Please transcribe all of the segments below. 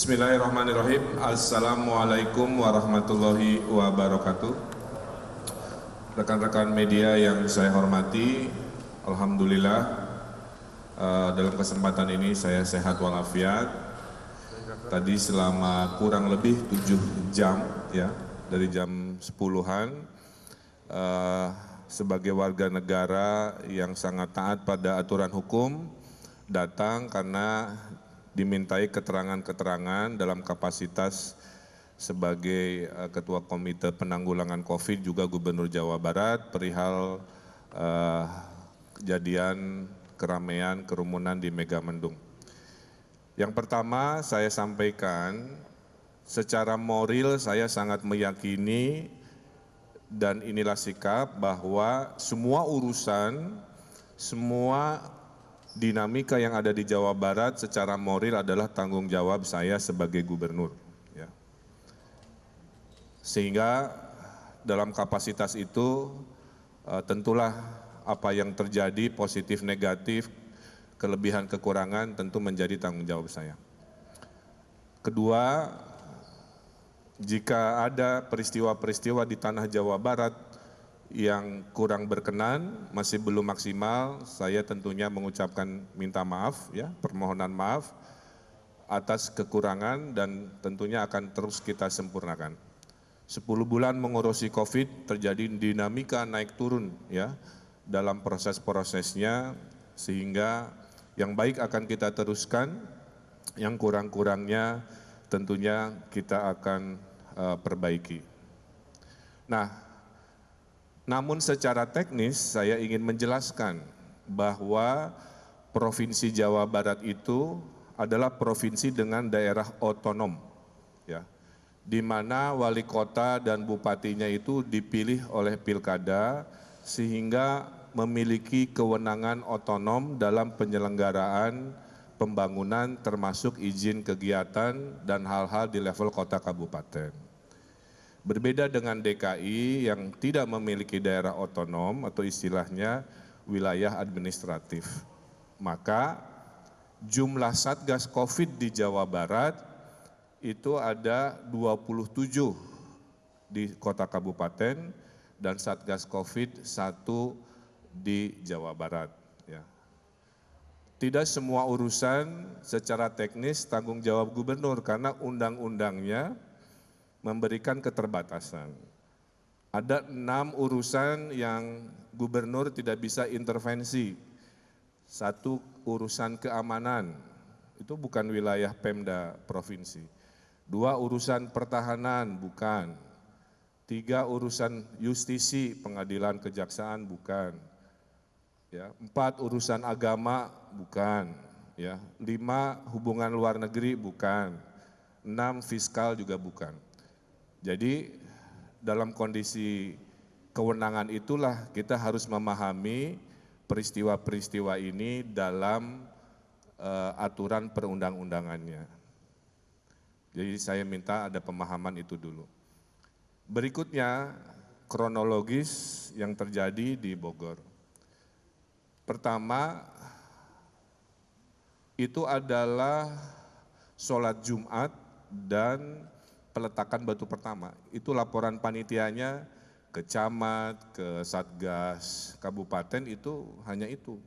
Bismillahirrahmanirrahim. Assalamualaikum warahmatullahi wabarakatuh. Rekan-rekan media yang saya hormati, alhamdulillah dalam kesempatan ini saya sehat walafiat. Tadi selama kurang lebih 7 jam ya, dari jam 10-an sebagai warga negara yang sangat taat pada aturan hukum datang karena dimintai keterangan-keterangan dalam kapasitas sebagai Ketua Komite Penanggulangan COVID juga Gubernur Jawa Barat perihal kejadian keramaian kerumunan di Megamendung. Yang pertama saya sampaikan, secara moral saya sangat meyakini dan inilah sikap bahwa semua urusan, semua dinamika yang ada di Jawa Barat secara moral adalah tanggung jawab saya sebagai gubernur. Ya. Sehingga dalam kapasitas itu tentulah apa yang terjadi positif negatif, kelebihan kekurangan tentu menjadi tanggung jawab saya. Kedua, jika ada peristiwa-peristiwa di tanah Jawa Barat yang kurang berkenan, masih belum maksimal, saya tentunya mengucapkan minta maaf, ya, permohonan maaf atas kekurangan dan tentunya akan terus kita sempurnakan. 10 bulan mengurusi COVID terjadi dinamika naik turun ya dalam proses-prosesnya, sehingga yang baik akan kita teruskan, yang kurang-kurangnya tentunya kita akan perbaiki. Nah, namun secara teknis saya ingin menjelaskan bahwa Provinsi Jawa Barat itu adalah provinsi dengan daerah otonom, ya, di mana wali kota dan bupatinya itu dipilih oleh pilkada sehingga memiliki kewenangan otonom dalam penyelenggaraan pembangunan termasuk izin kegiatan dan hal-hal di level kota kabupaten. Berbeda dengan DKI yang tidak memiliki daerah otonom atau istilahnya wilayah administratif. Maka jumlah Satgas COVID di Jawa Barat itu ada 27 di kota kabupaten dan Satgas COVID 1 di Jawa Barat. Ya. Tidak semua urusan secara teknis tanggung jawab gubernur karena undang-undangnya memberikan keterbatasan. Ada 6 urusan yang gubernur tidak bisa intervensi. 1, urusan keamanan, itu bukan wilayah Pemda provinsi. 2, urusan pertahanan, bukan. 3, urusan justisi, pengadilan kejaksaan, bukan. Ya, 4, urusan agama, bukan. Ya, 5, hubungan luar negeri, bukan. 6, fiskal juga bukan. Jadi dalam kondisi kewenangan itulah kita harus memahami peristiwa-peristiwa ini dalam aturan perundang-undangannya. Jadi saya minta ada pemahaman itu dulu. Berikutnya kronologis yang terjadi di Bogor. Pertama, itu adalah sholat Jumat dan peletakan batu pertama. Itu laporan panitianya ke camat, ke satgas, kabupaten, itu hanya itu.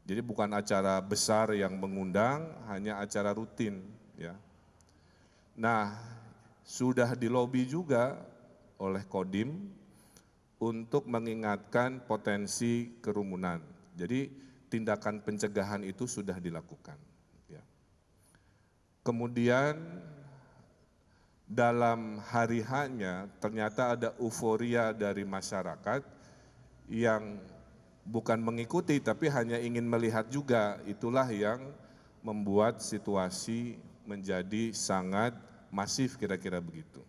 Jadi bukan acara besar yang mengundang, hanya acara rutin. Ya. Nah, sudah dilobi juga oleh Kodim untuk mengingatkan potensi kerumunan. Jadi tindakan pencegahan itu sudah dilakukan. Ya. Kemudian dalam hari H-nya ternyata ada euforia dari masyarakat yang bukan mengikuti tapi hanya ingin melihat juga. Itulah yang membuat situasi menjadi sangat masif, kira-kira begitu.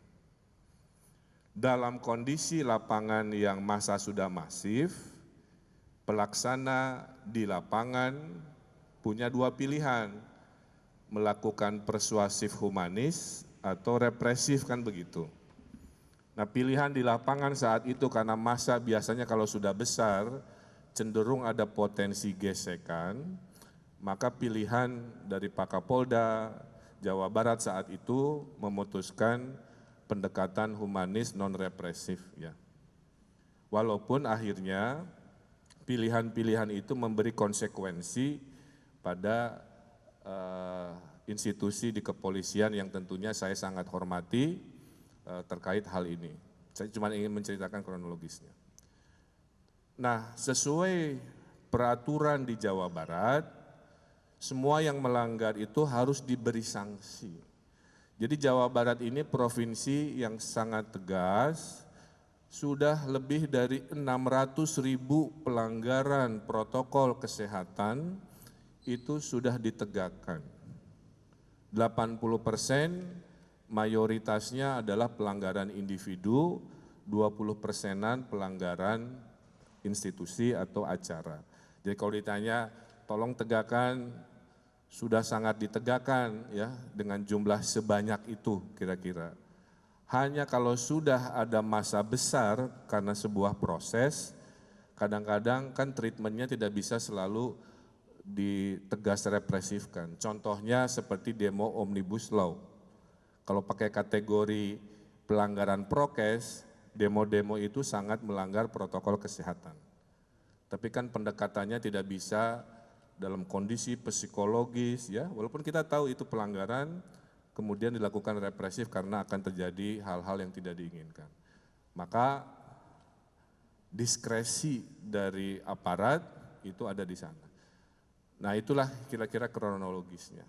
Dalam kondisi lapangan yang massa sudah masif, pelaksana di lapangan punya 2 pilihan, melakukan persuasif humanis atau represif, kan begitu. Nah, pilihan di lapangan saat itu karena massa biasanya kalau sudah besar cenderung ada potensi gesekan, maka pilihan dari Pak Kapolda, Jawa Barat saat itu memutuskan pendekatan humanis non-represif ya. Walaupun akhirnya pilihan-pilihan itu memberi konsekuensi pada institusi di kepolisian yang tentunya saya sangat hormati terkait hal ini. Saya cuma ingin menceritakan kronologisnya. Nah, sesuai peraturan di Jawa Barat, semua yang melanggar itu harus diberi sanksi. Jadi Jawa Barat ini provinsi yang sangat tegas, sudah lebih dari 600.000 pelanggaran protokol kesehatan itu sudah ditegakkan. 80% mayoritasnya adalah pelanggaran individu, 20%-an pelanggaran institusi atau acara. Jadi kalau ditanya, tolong tegakkan, sudah sangat ditegakkan ya dengan jumlah sebanyak itu kira-kira. Hanya kalau sudah ada masa besar karena sebuah proses, kadang-kadang kan treatmentnya tidak bisa selalu ditegas represifkan. Contohnya seperti demo Omnibus Law. Kalau pakai kategori pelanggaran prokes, demo-demo itu sangat melanggar protokol kesehatan. Tapi kan pendekatannya tidak bisa dalam kondisi psikologis ya, walaupun kita tahu itu pelanggaran, kemudian dilakukan represif karena akan terjadi hal-hal yang tidak diinginkan. Maka diskresi dari aparat itu ada di sana. Nah itulah kira-kira kronologisnya.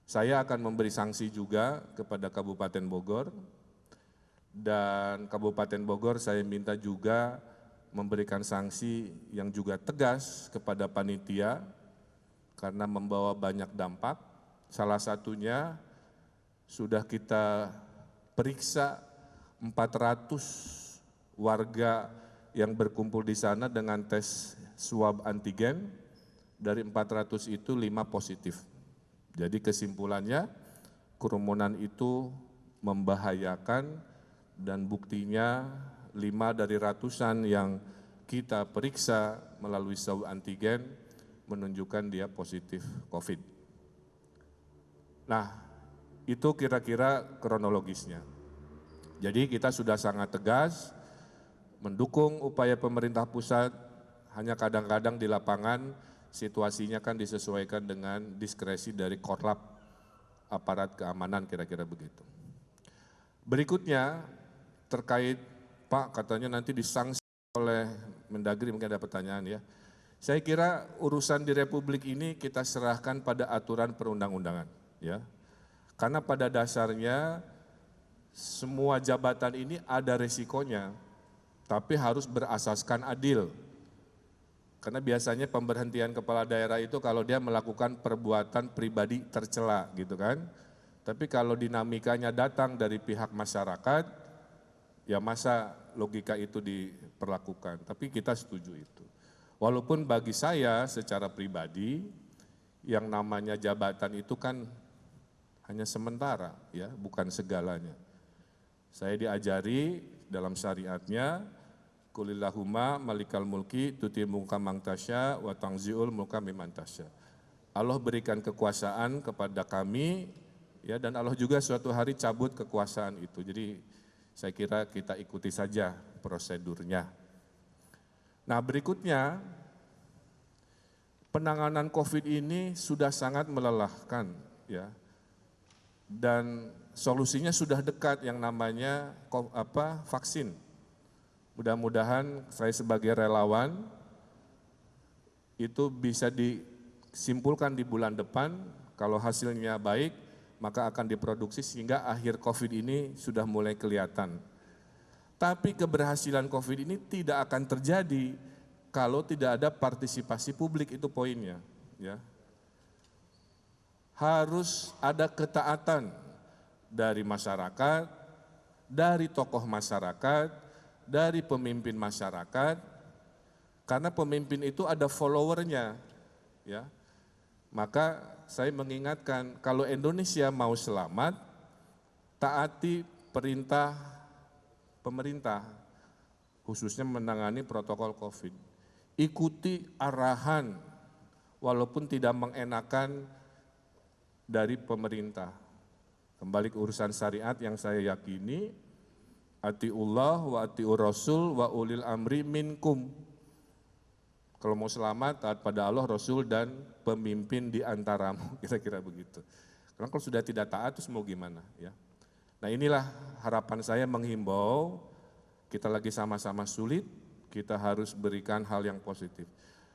Saya akan memberi sanksi juga kepada Kabupaten Bogor, dan Kabupaten Bogor saya minta juga memberikan sanksi yang juga tegas kepada panitia karena membawa banyak dampak. Salah satunya sudah kita periksa 400 warga yang berkumpul di sana dengan tes swab antigen, dari 400 itu 5 positif. Jadi kesimpulannya kerumunan itu membahayakan dan buktinya 5 dari ratusan yang kita periksa melalui swab antigen menunjukkan dia positif COVID. Nah, itu kira-kira kronologisnya. Jadi kita sudah sangat tegas mendukung upaya pemerintah pusat, hanya kadang-kadang di lapangan situasinya kan disesuaikan dengan diskresi dari korlap aparat keamanan kira-kira begitu. Berikutnya terkait Pak katanya nanti disanksi oleh Mendagri, mungkin ada pertanyaan ya. Saya kira urusan di Republik ini kita serahkan pada aturan perundang-undangan ya. Karena pada dasarnya semua jabatan ini ada resikonya, tapi harus berasaskan adil. Karena biasanya pemberhentian kepala daerah itu kalau dia melakukan perbuatan pribadi tercela gitu kan. Tapi kalau dinamikanya datang dari pihak masyarakat, ya masa logika itu diperlakukan. Tapi kita setuju itu. Walaupun bagi saya secara pribadi, yang namanya jabatan itu kan hanya sementara ya, bukan segalanya. Saya diajari dalam syariatnya, Qulillahumma malikal mulki tuti mulka man tasya wa tanzi'ul mulka mimman tasya. Allah berikan kekuasaan kepada kami ya, dan Allah juga suatu hari cabut kekuasaan itu. Jadi saya kira kita ikuti saja prosedurnya. Nah, berikutnya penanganan COVID ini sudah sangat melelahkan ya. Dan solusinya sudah dekat yang namanya vaksin. Mudah-mudahan saya sebagai relawan itu bisa disimpulkan di bulan depan, kalau hasilnya baik maka akan diproduksi sehingga akhir COVID ini sudah mulai kelihatan. Tapi keberhasilan COVID ini tidak akan terjadi kalau tidak ada partisipasi publik, itu poinnya. Ya. Harus ada ketaatan dari masyarakat, dari tokoh masyarakat, dari pemimpin masyarakat, karena pemimpin itu ada followernya, ya. Maka saya mengingatkan kalau Indonesia mau selamat, taati perintah pemerintah, khususnya menangani protokol COVID. Ikuti arahan, walaupun tidak mengenakan dari pemerintah. Kembali ke urusan syariat yang saya yakini, atiullah wa atiur rasul wa ulil amri minkum. Kalau mau selamat, taat pada Allah, Rasul, dan pemimpin di antaramu, kira-kira begitu. Karena kalau sudah tidak taat, terus mau gimana? Ya. Nah inilah harapan saya menghimbau, kita lagi sama-sama sulit, kita harus berikan hal yang positif.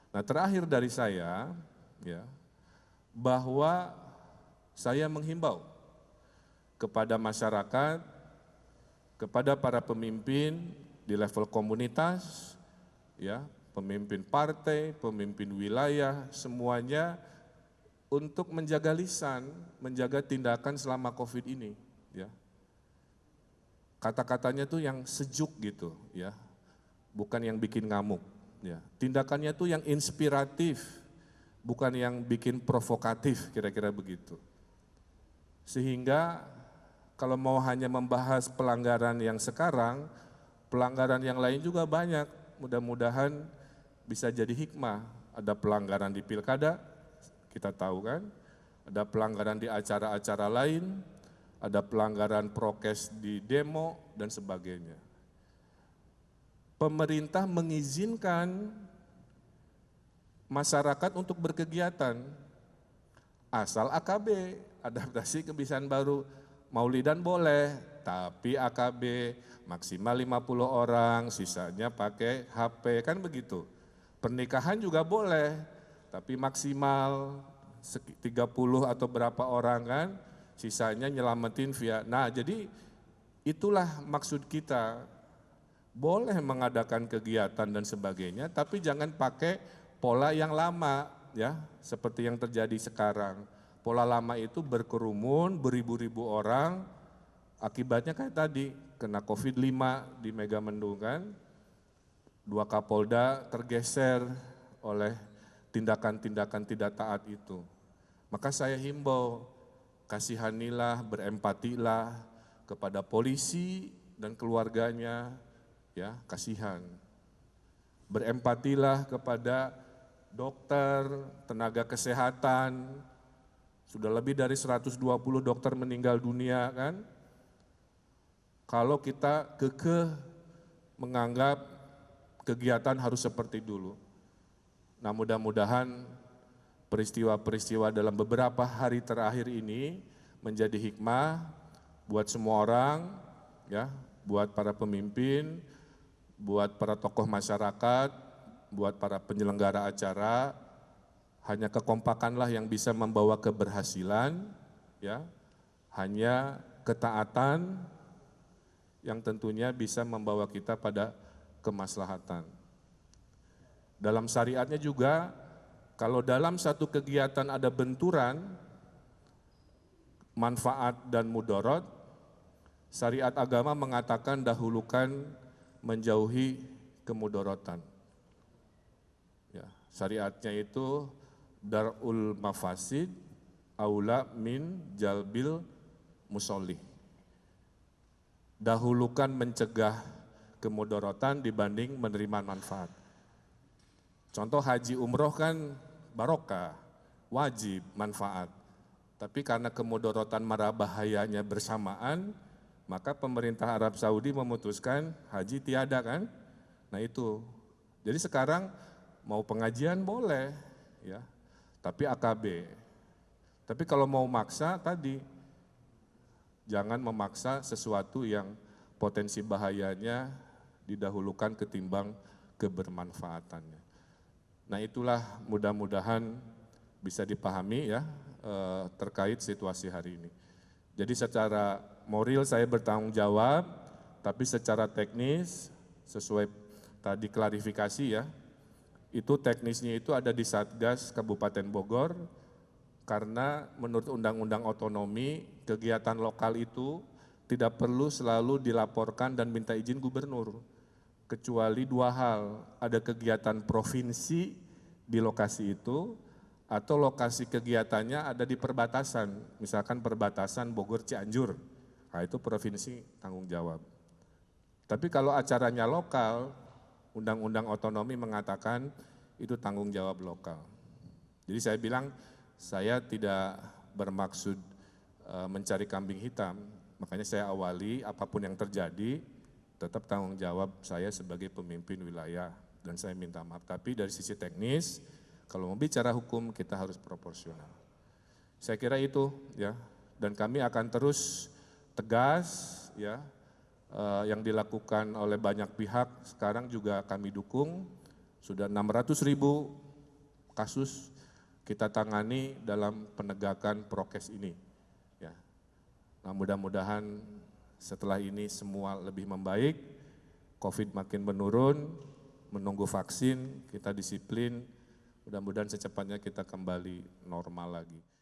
Nah terakhir dari saya, ya, bahwa saya menghimbau kepada masyarakat, kepada para pemimpin di level komunitas, ya, pemimpin partai, pemimpin wilayah, semuanya untuk menjaga lisan, menjaga tindakan selama COVID ini. Ya. Kata-katanya tuh yang sejuk gitu, ya, bukan yang bikin ngamuk. Ya. Tindakannya tuh yang inspiratif, bukan yang bikin provokatif, kira-kira begitu. Sehingga kalau mau hanya membahas pelanggaran yang sekarang, pelanggaran yang lain juga banyak. Mudah-mudahan bisa jadi hikmah. Ada pelanggaran di pilkada, kita tahu kan, ada pelanggaran di acara-acara lain, ada pelanggaran prokes di demo, dan sebagainya. Pemerintah mengizinkan masyarakat untuk berkegiatan, asal AKB, adaptasi kebiasaan baru. Maulidan boleh, tapi AKB maksimal 50 orang, sisanya pakai HP, kan begitu. Pernikahan juga boleh, tapi maksimal 30 atau berapa orang kan, sisanya nyelamatin via. Nah jadi itulah maksud kita, boleh mengadakan kegiatan dan sebagainya, tapi jangan pakai pola yang lama, ya, seperti yang terjadi sekarang. Pola lama itu berkerumun, beribu-ribu orang, akibatnya kayak tadi, kena COVID-5 di Megamendung kan, 2 Kapolda tergeser oleh tindakan-tindakan tidak taat itu. Maka saya himbau, kasihanilah, berempatilah kepada polisi dan keluarganya, ya, kasihan. Berempatilah kepada dokter, tenaga kesehatan, sudah lebih dari 120 dokter meninggal dunia kan. Kalau kita kekeh menganggap kegiatan harus seperti dulu. Nah mudah-mudahan peristiwa-peristiwa dalam beberapa hari terakhir ini menjadi hikmah buat semua orang, ya, buat para pemimpin, buat para tokoh masyarakat, buat para penyelenggara acara. Hanya kekompakanlah yang bisa membawa keberhasilan, ya. Hanya ketaatan yang tentunya bisa membawa kita pada kemaslahatan. Dalam syariatnya juga, kalau dalam satu kegiatan ada benturan, manfaat dan mudorot, syariat agama mengatakan dahulukan menjauhi kemudorotan. Ya, syariatnya itu darul mafasid aula min jalbil musolih. Dahulukan mencegah kemudorotan dibanding menerima manfaat. Contoh haji umroh kan barokah, wajib, manfaat. Tapi karena kemudorotan marah bahayanya bersamaan, maka pemerintah Arab Saudi memutuskan haji tiada kan. Nah itu, jadi sekarang mau pengajian boleh, ya, tapi AKB. Tapi kalau mau maksa tadi, jangan memaksa sesuatu yang potensi bahayanya didahulukan ketimbang kebermanfaatannya. Nah itulah mudah-mudahan bisa dipahami ya terkait situasi hari ini. Jadi secara moral saya bertanggung jawab, tapi secara teknis sesuai tadi klarifikasi ya, itu teknisnya itu ada di Satgas Kabupaten Bogor, karena menurut Undang-Undang Otonomi, kegiatan lokal itu tidak perlu selalu dilaporkan dan minta izin gubernur. Kecuali 2 hal, ada kegiatan provinsi di lokasi itu, atau lokasi kegiatannya ada di perbatasan, misalkan perbatasan Bogor Cianjur, nah itu provinsi tanggung jawab. Tapi kalau acaranya lokal, Undang-Undang Otonomi mengatakan itu tanggung jawab lokal. Jadi saya bilang, saya tidak bermaksud mencari kambing hitam, makanya saya awali apapun yang terjadi, tetap tanggung jawab saya sebagai pemimpin wilayah dan saya minta maaf. Tapi dari sisi teknis, kalau mau bicara hukum kita harus proporsional. Saya kira itu ya, dan kami akan terus tegas ya, yang dilakukan oleh banyak pihak sekarang juga kami dukung. Sudah 600.000 kasus kita tangani dalam penegakan prokes ini. Ya. Nah, mudah-mudahan setelah ini semua lebih membaik, COVID makin menurun, menunggu vaksin, kita disiplin, mudah-mudahan secepatnya kita kembali normal lagi.